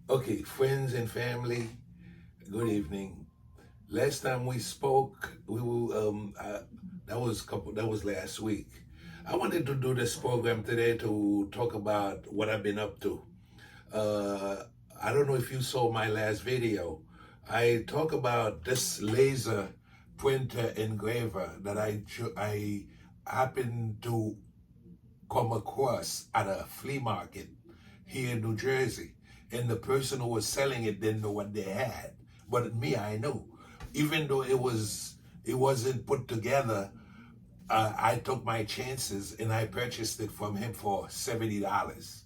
Okay, friends and family, good evening. Last time we spoke, we were that was last week. I wanted to do this program today to talk about what I've been up to. Uh, I don't know if you saw my last video. I talk about this laser printer engraver that I happened to come across at a flea market here in New Jersey. And the person who was selling it didn't know what they had. But me, I knew. Even though it wasn't put together, I took my chances and I purchased it from him for $70.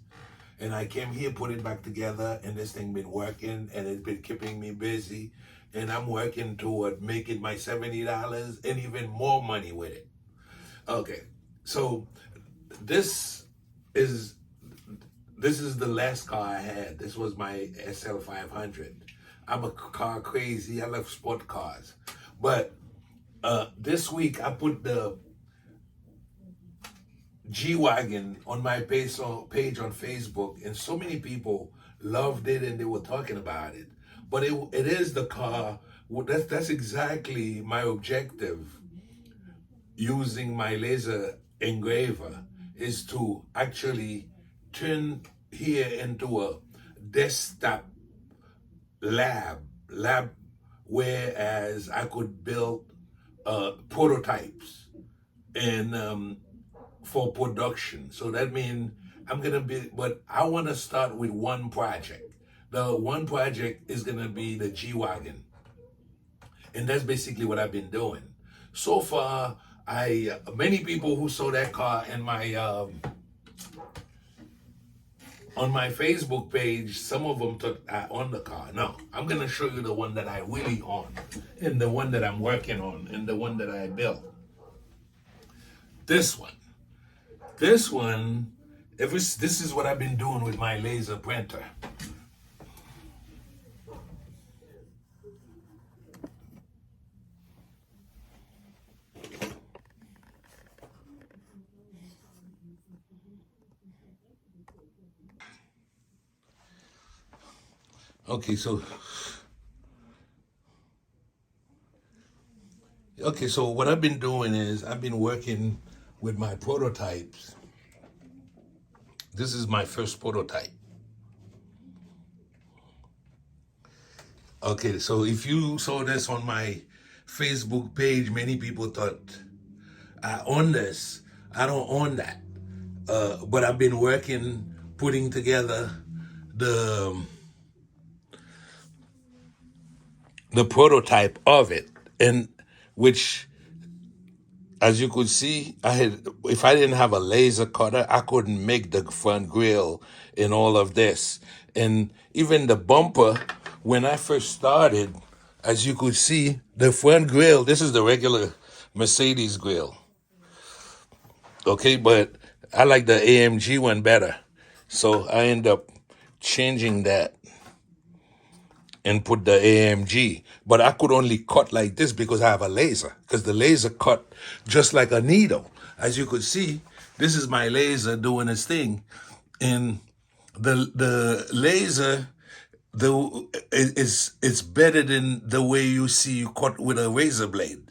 And I came here, put it back together, and this thing been working and it's been keeping me busy. And I'm working toward making my $70 and even more money with it. Okay, so this is this is the last car I had. This was my SL500. I'm a car crazy. I love sport cars. But this week I put the G-Wagon on my page on Facebook, and so many people loved it and they were talking about it. But it is the car. Well, that's exactly my objective using my laser engraver, is to actually turn here into a desktop lab, whereas I could build prototypes and for production. So that means but I want to start with one project. The one project is gonna be the G-Wagon, and that's basically what I've been doing so far. Many people who saw that car in my on my Facebook page, some of them took on the car. No, I'm gonna show you the one that I really own, and the one that I'm working on, and the one that I built. This one, this one, this is what I've been doing with my laser printer. Okay, so what I've been doing is I've been working with my prototypes. This is my first prototype. Okay, so if you saw this on my Facebook page, many people thought I own this. I don't own that. But I've been working, putting together the prototype of it, and which, as you could see, if I didn't have a laser cutter, I couldn't make the front grille and all of this. And even the bumper, when I first started, as you could see, the front grille, this is the regular Mercedes grille. Okay, but I like the AMG one better. So I end up changing that and put the AMG. But I could only cut like this because I have a laser, because the laser cut just like a needle. As you could see, this is my laser doing its thing. And the laser, it's better than the way you see you cut with a razor blade.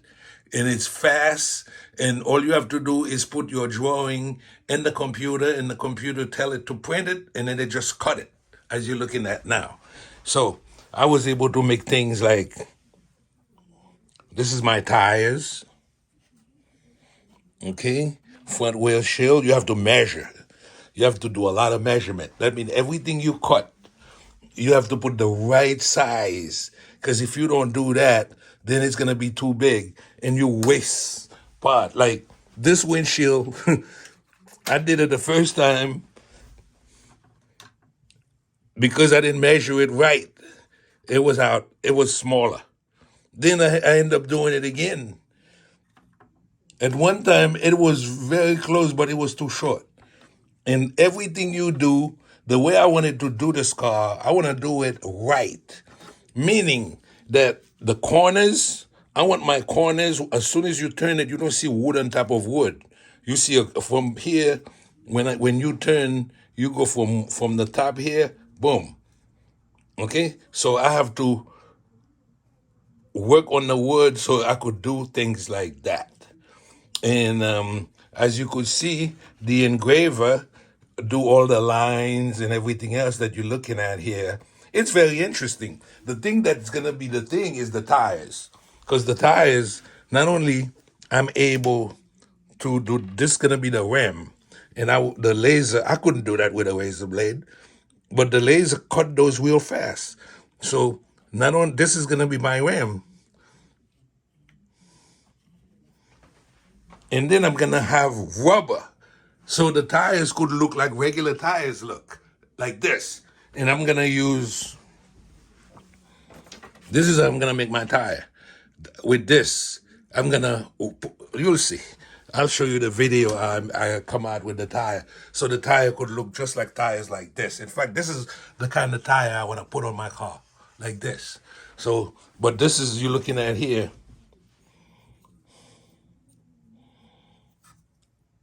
And it's fast, and all you have to do is put your drawing in the computer, and the computer tell it to print it, and then they just cut it, as you're looking at now. So I was able to make things like, this is my tires, okay? Front wheel shield, you have to measure. You have to do a lot of measurement. That means everything you cut, you have to put the right size, because if you don't do that, then it's gonna be too big and you waste part. Like this windshield, I did it the first time because I didn't measure it right. It was smaller. Then I ended up doing it again. At one time, it was very close, but it was too short. And everything you do, the way I wanted to do this car, I want to do it right. Meaning that the corners, I want my corners, as soon as you turn it, you don't see wood on top of wood. You see from here, when you turn, you go from the top here, boom. Okay, so I have to work on the wood so I could do things like that. And as you could see, the engraver do all the lines and everything else that you're looking at here. It's very interesting. The thing that's gonna be the thing is the tires, because the tires, not only I'm able to do this, gonna be the rim, and the laser, I couldn't do that with a razor blade, but the laser cut those real fast. So not on this is gonna be my rim, and then I'm gonna have rubber, so the tires could look like regular tires look, like this. And I'm gonna use, this is how I'm gonna make my tire. With this, I'm gonna, you'll see. I'll show you the video I come out with the tire. So the tire could look just like tires like this. In fact, this is the kind of tire I wanna put on my car, like this. So, but this is, you're looking at here,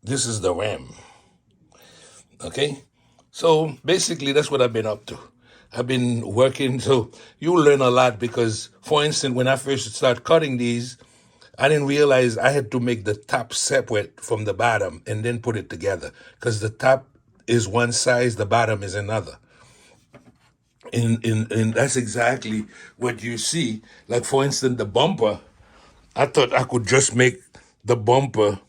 this is the rim. Okay, so basically that's what I've been up to. I've been working, so you'll learn a lot because, for instance, when I first started cutting these, I didn't realize I had to make the top separate from the bottom and then put it together, because the top is one size, the bottom is another. And that's exactly what you see. Like, for instance, the bumper, I thought I could just make the bumper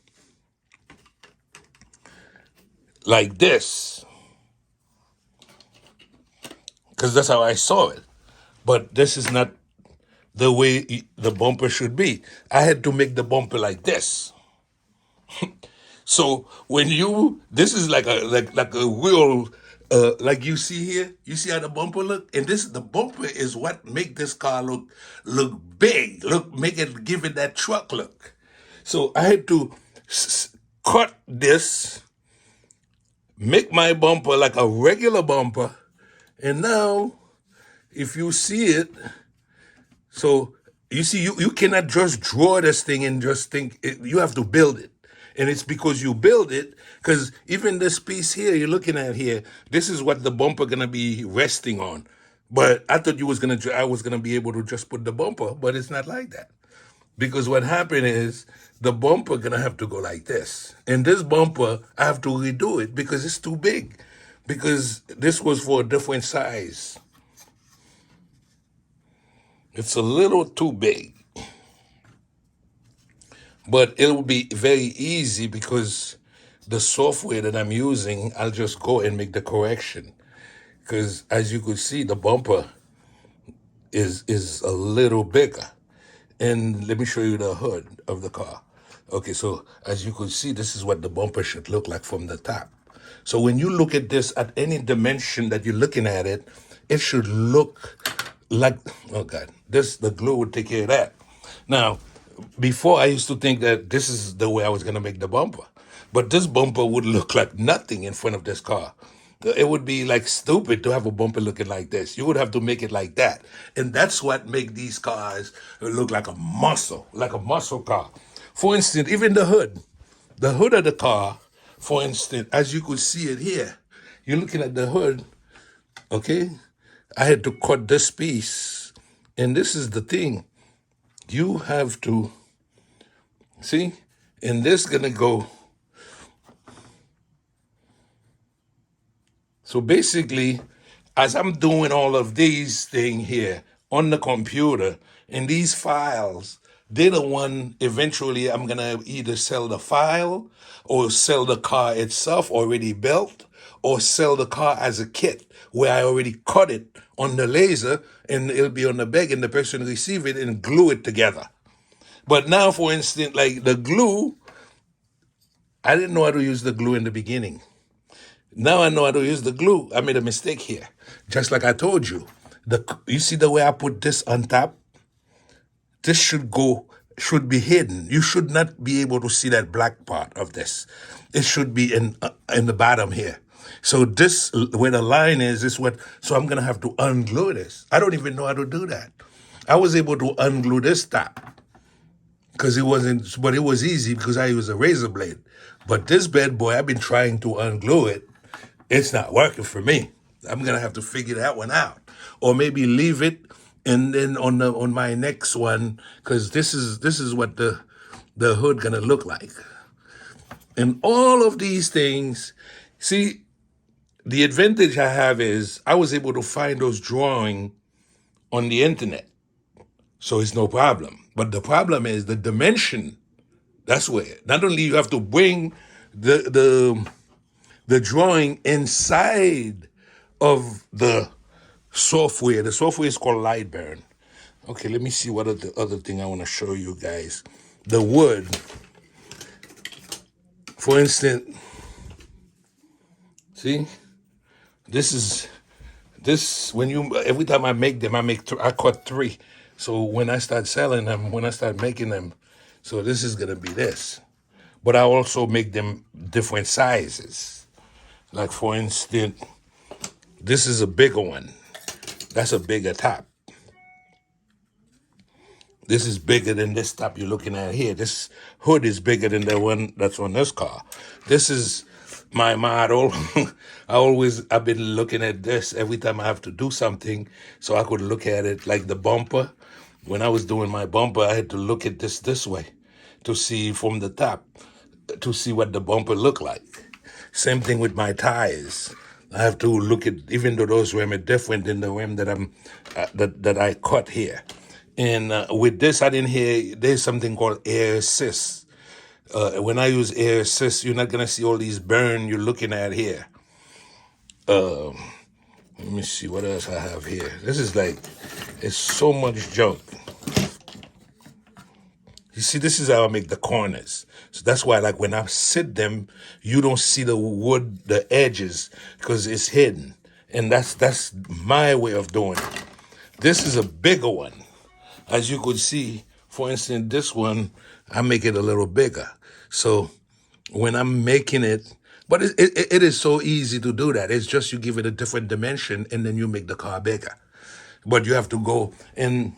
like this, because that's how I saw it. But this is not the way the bumper should be. I had to make the bumper like this. So when you, this is like a real, like you see here, you see how the bumper look, and this, the bumper is what make this car look big, make it, give it that truck look. So I had to cut this, make my bumper like a regular bumper, and now if you see it, so you see, you cannot just draw this thing and just think you have to build it. And it's because you build it, because even this piece here you're looking at here, this is what the bumper gonna be resting on. But I thought I was gonna be able to just put the bumper, but it's not like that. Because what happened is the bumper gonna have to go like this. And this bumper, I have to redo it because it's too big. Because this was for a different size. It's a little too big. But it will be very easy because the software that I'm using, I'll just go and make the correction. Because as you could see, the bumper is a little bigger. And let me show you the hood of the car. Okay, so as you could see, this is what the bumper should look like from the top. So when you look at this at any dimension that you're looking at it, it should look like, oh God, the glue would take care of that. Now, before I used to think that this is the way I was gonna make the bumper, but this bumper would look like nothing in front of this car. It would be like stupid to have a bumper looking like this. You would have to make it like that. And that's what make these cars look like a muscle car. For instance, even the hood of the car, for instance, as you could see it here, you're looking at the hood, okay? I had to cut this piece. And this is the thing. You have to, see? And this gonna go. So basically, as I'm doing all of these things here on the computer, in these files, they're the one eventually I'm gonna either sell the file or sell the car itself already built, or sell the car as a kit where I already cut it on the laser and it'll be on the bag and the person receive it and glue it together. But now, for instance, like the glue, I didn't know how to use the glue in the beginning. Now I know how to use the glue. I made a mistake here. Just like I told you. You see the way I put this on top? This should be hidden. You should not be able to see that black part of this. It should be in the bottom here. So this, where the line is what, so I'm gonna have to unglue this. I don't even know how to do that. I was able to unglue this top because it wasn't, but it was easy because I used a razor blade. But this bad boy, I've been trying to unglue it. It's not working for me. I'm gonna have to figure that one out. or maybe leave it, and then on my next one, because this is what the hood gonna look like. And all of these things, see, the advantage I have is I was able to find those drawings on the internet, so it's no problem. But the problem is the dimension. That's where not only you have to bring the drawing inside of the software. The software is called Lightburn. Okay, let me see what other thing I want to show you guys. The wood, for instance. See, this when you every time I make them, I cut 3. So when I start selling them, when I start making them, so this is gonna be this. But I also make them different sizes. Like for instance, this is a bigger one. That's a bigger top. This is bigger than this top you're looking at here. This hood is bigger than the one that's on this car. This is my model. I've been looking at this every time I have to do something, so I could look at it like the bumper. When I was doing my bumper, I had to look at this way to see from the top, to see what the bumper looked like. Same thing with my tires. I have to look at, even though those rim are different than the rim that that I cut here. And with this, I didn't hear, there's something called air assist. When I use air assist, you're not gonna see all these burn you're looking at here. Let me see what else I have here. This is like, it's so much junk. You see, this is how I make the corners. So that's why, like, when I sit them, you don't see the wood, the edges, because it's hidden. And that's my way of doing it. This is a bigger one. As you could see, for instance, this one, I make it a little bigger. So when I'm making it, but it is so easy to do that. It's just you give it a different dimension and then you make the car bigger. But you have to go and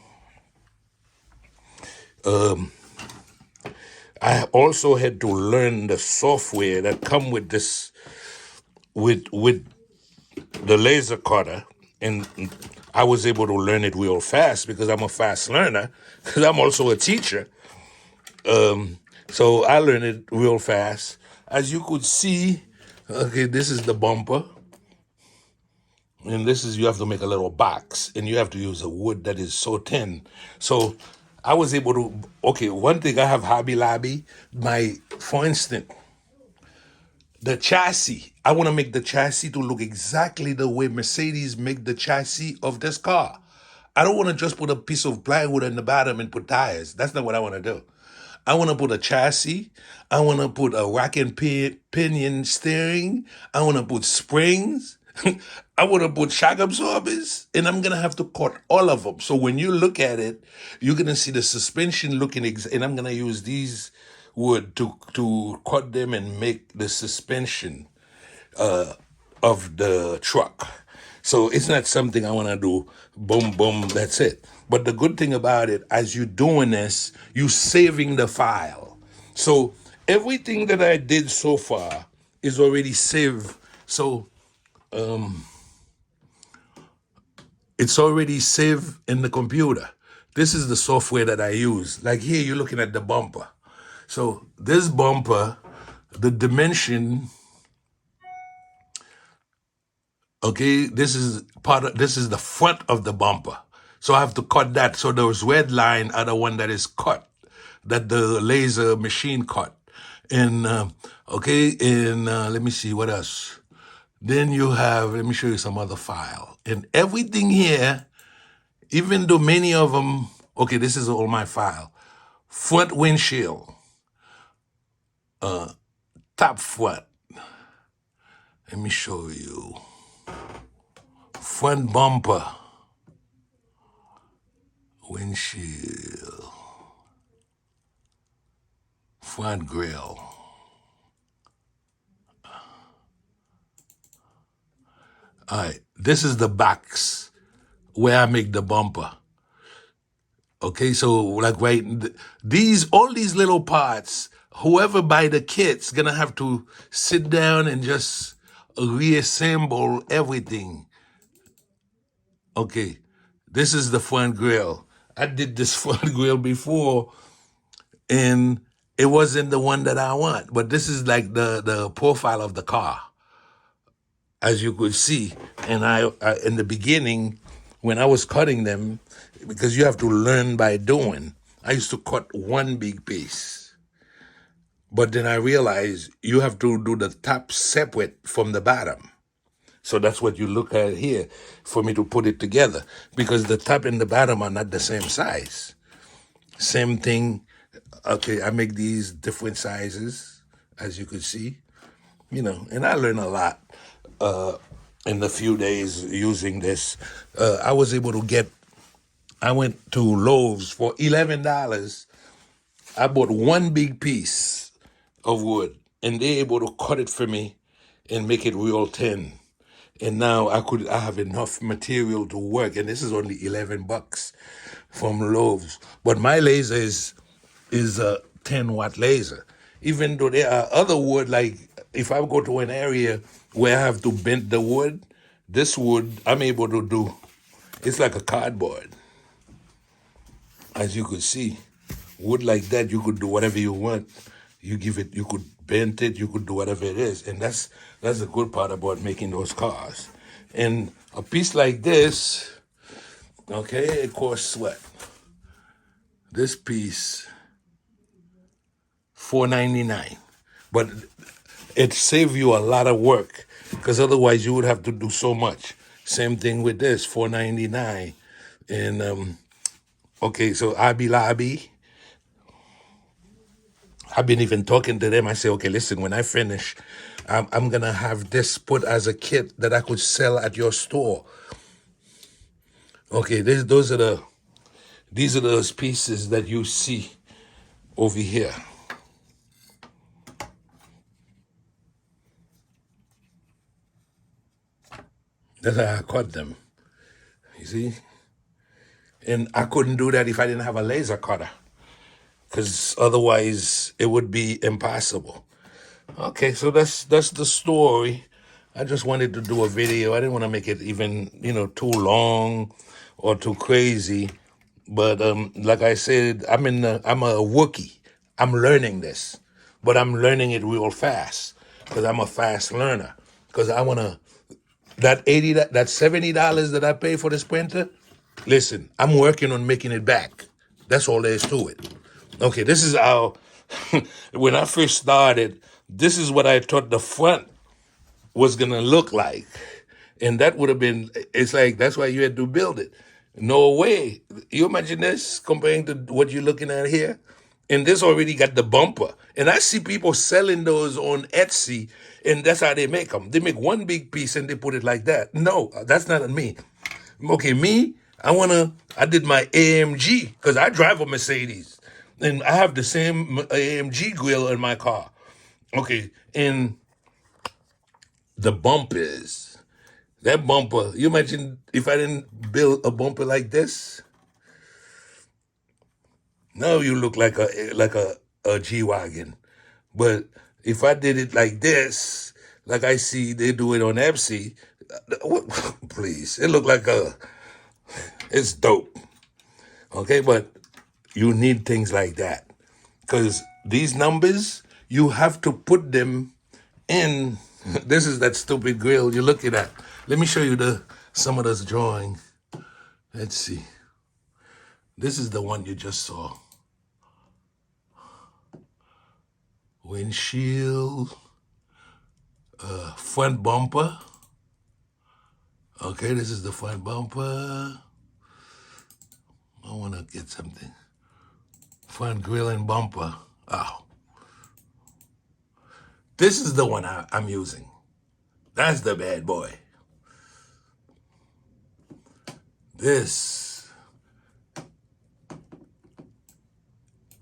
I also had to learn the software that come with this, with the laser cutter, and I was able to learn it real fast because I'm a fast learner, because I'm also a teacher. So I learned it real fast. As you could see, okay, this is the bumper. And this is, you have to make a little box, and you have to use a wood that is so thin. So I was able to, okay, one thing I have Hobby Lobby, for instance, the chassis. I want to make the chassis to look exactly the way Mercedes make the chassis of this car. I don't want to just put a piece of plywood in the bottom and put tires. That's not what I want to do. I want to put a chassis. I want to put a rack and pinion steering. I want to put springs. I want to put shock absorbers, and I'm going to have to cut all of them. So when you look at it, you're going to see the suspension looking, and I'm going to use these wood to cut them and make the suspension of the truck. So it's not something I want to do, boom, boom, that's it. But the good thing about it, as you're doing this, you're saving the file. So everything that I did so far is already saved. So it's already saved in the computer. This is the software that I use. Like here, you're looking at the bumper. So this bumper, the dimension, okay, this is the front of the bumper. So I have to cut that. So those red line are the one that is cut, that the laser machine cut. And, okay, and let me see, what else? Then you have, let me show you some other file. And everything here, even though many of them, okay, this is all my file. Front windshield, top front. Let me show you. Front bumper, windshield, front grille. All right, this is the box where I make the bumper. Okay, so like all these little parts, whoever buy the kit's gonna have to sit down and just reassemble everything. Okay, this is the front grill. I did this front grill before, and it wasn't the one that I want. But this is like the profile of the car, as you could see. And I in the beginning, when I was cutting them, because you have to learn by doing, I used to cut one big piece. But then I realized you have to do the top separate from the bottom. So that's what you look at here for me to put it together, because the top and the bottom are not the same size. Same thing. Okay, I make these different sizes, as you can see, and I learn a lot in the few days using this. I was able to I went to Lowe's for $11. I bought one big piece of wood, and they're able to cut it for me and make it real thin. And now I have enough material to work, and this is only $11 from Lowe's. But my laser is a 10-watt laser. Even though there are other wood, like if I go to an area where I have to bend the wood, this wood I'm able to do. It's like a cardboard, as you could see. Wood like that, you could do whatever you want. You could bend it, you could do whatever it is. And that's the good part about making those cars. And a piece like this, okay, it costs what? This piece, $4.99. But it saves you a lot of work, because otherwise you would have to do so much. Same thing with this, $4.99. And okay, so Hobby Lobby, I've been even talking to them. I say, okay, listen, when I finish, I'm going to have this put as a kit that I could sell at your store. Okay, these are those pieces that you see over here. That's how I cut them. You see? And I couldn't do that if I didn't have a laser cutter, because otherwise it would be impossible. Okay, so that's the story. I just wanted to do a video. I didn't want to make it even, too long or too crazy. But like I said, I'm a rookie. I'm learning this, but I'm learning it real fast, because I'm a fast learner. Because I wanna that $70 that I pay for this printer. Listen, I'm working on making it back. That's all there is to it. Okay, this is how, when I first started, this is what I thought the front was going to look like. And that would have been, it's like, that's why you had to build it. No way. You imagine this comparing to what you're looking at here? And this already got the bumper. And I see people selling those on Etsy, and that's how they make them. They make one big piece and they put it like that. No, that's not me. Okay, me, I did my AMG, because I drive a Mercedes. And I have the same AMG grill in my car. Okay, and the bumpers. That bumper, you imagine if I didn't build a bumper like this? Now you look like a G-Wagon. But if I did it like this, like I see they do it on Etsy, please, it look like it's dope. Okay, but you need things like that, because these numbers, you have to put them in. This is that stupid grill you're looking at. Let me show you some of this drawing. Let's see. This is the one you just saw. Windshield, front bumper. Okay, this is the front bumper. I want to get something. Front grill and bumper. Oh. This is the one I'm using. That's the bad boy. This,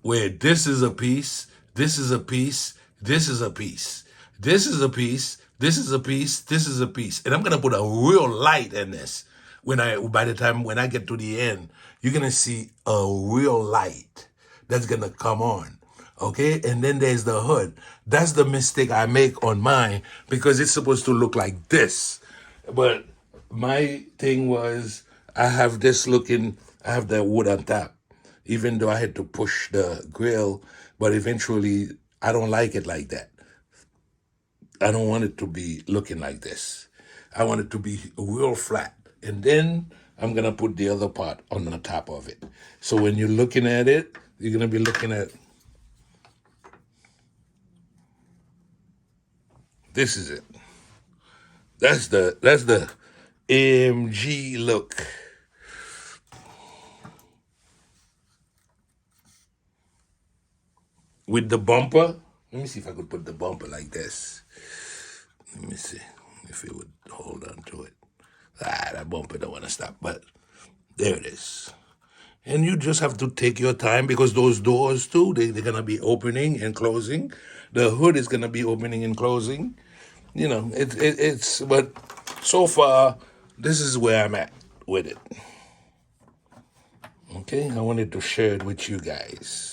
where this is a piece, this is a piece, this is a piece, this is a piece, this is a piece, this is a piece. And I'm going to put a real light in this. By the time when I get to the end, you're going to see a real light that's going to come on. Okay, and then there's the hood. That's the mistake I make on mine, because it's supposed to look like this. But my thing was, I have this looking, I have the wood on top, even though I had to push the grill, but eventually I don't like it like that. I don't want it to be looking like this. I want it to be real flat. And then I'm going to put the other part on the top of it. So when you're looking at it, you're going to be looking at, this is it. That's the AMG look. With the bumper, let me see if I could put the bumper like this. Let me see if it would hold on to it. That bumper don't want to stop, but there it is. And you just have to take your time because those doors too, they're going to be opening and closing. The hood is going to be opening and closing. You know, it's, but so far, this is where I'm at with it. Okay, I wanted to share it with you guys.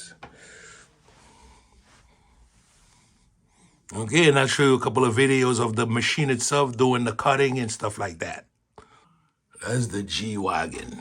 Okay, and I'll show you a couple of videos of the machine itself doing the cutting and stuff like that. That's the G-Wagon.